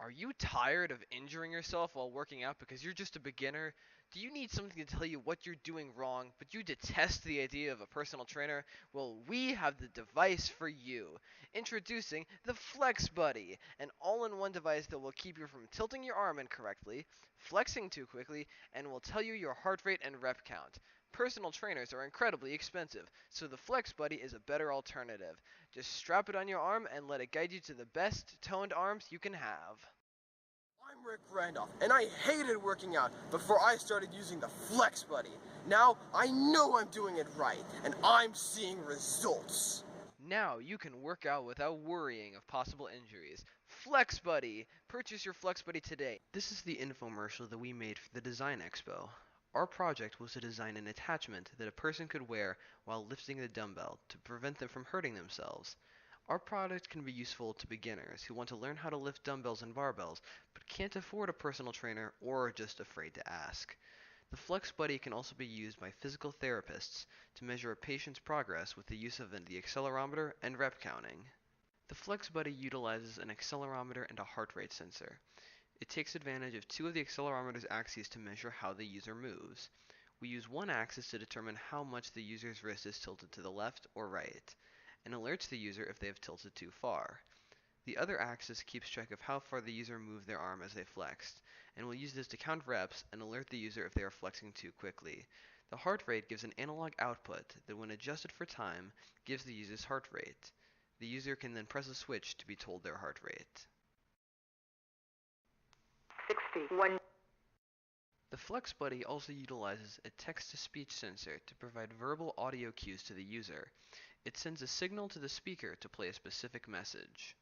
Are you tired of injuring yourself while working out because you're just a beginner? Do you need something to tell you what you're doing wrong, but you detest the idea of a personal trainer? Well, we have the device for you. Introducing the Flex Buddy, an all-in-one device that will keep you from tilting your arm incorrectly, flexing too quickly, and will tell you your heart rate and rep count. Personal trainers are incredibly expensive, so the Flex Buddy is a better alternative. Just strap it on your arm and let it guide you to the best toned arms you can have. I'm Rick Randolph, and I hated working out before I started using the Flex Buddy. Now I know I'm doing it right, and I'm seeing results. Now you can work out without worrying of possible injuries. Flex Buddy! Purchase your Flex Buddy today. This is the infomercial that we made for the Design Expo. Our project was to design an attachment that a person could wear while lifting the dumbbell to prevent them from hurting themselves. Our product can be useful to beginners who want to learn how to lift dumbbells and barbells, but can't afford a personal trainer or are just afraid to ask. The Flex Buddy can also be used by physical therapists to measure a patient's progress with the use of the accelerometer and rep counting. The Flex Buddy utilizes an accelerometer and a heart rate sensor. It takes advantage of two of the accelerometer's axes to measure how the user moves. We use one axis to determine how much the user's wrist is tilted to the left or right, and alerts the user if they have tilted too far. The other axis keeps track of how far the user moved their arm as they flexed, and will use this to count reps and alert the user if they are flexing too quickly. The heart rate gives an analog output that, when adjusted for time, gives the user's heart rate. The user can then press a switch to be told their heart rate. 61. The Flex Buddy also utilizes a text-to-speech sensor to provide verbal audio cues to the user. It sends a signal to the speaker to play a specific message.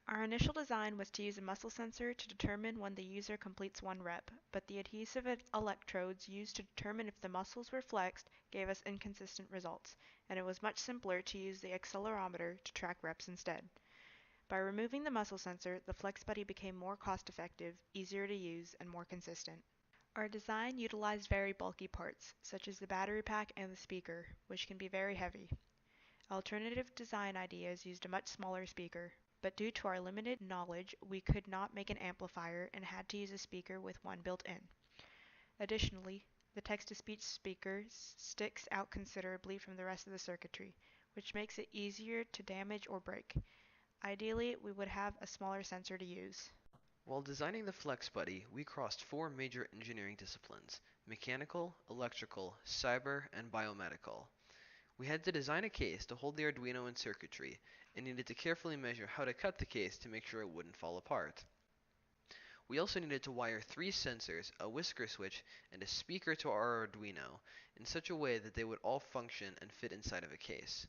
Our initial design was to use a muscle sensor to determine when the user completes one rep, but the adhesive electrodes used to determine if the muscles were flexed gave us inconsistent results, and it was much simpler to use the accelerometer to track reps instead. By removing the muscle sensor, the Flex Buddy became more cost-effective, easier to use, and more consistent. Our design utilized very bulky parts, such as the battery pack and the speaker, which can be very heavy. Alternative design ideas used a much smaller speaker, but due to our limited knowledge, we could not make an amplifier and had to use a speaker with one built in. Additionally, the text-to-speech speaker sticks out considerably from the rest of the circuitry, which makes it easier to damage or break. Ideally, we would have a smaller sensor to use. While designing the Flex Buddy, we crossed four major engineering disciplines: mechanical, electrical, cyber, and biomedical. We had to design a case to hold the Arduino in circuitry, and needed to carefully measure how to cut the case to make sure it wouldn't fall apart. We also needed to wire three sensors, a whisker switch, and a speaker to our Arduino in such a way that they would all function and fit inside of a case.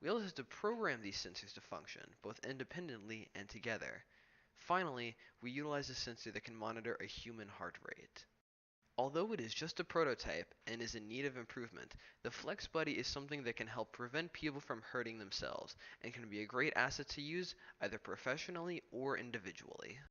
We also had to program these sensors to function, both independently and together. Finally, we utilized a sensor that can monitor a human heart rate. Although it is just a prototype and is in need of improvement, the Flex Buddy is something that can help prevent people from hurting themselves and can be a great asset to use either professionally or individually.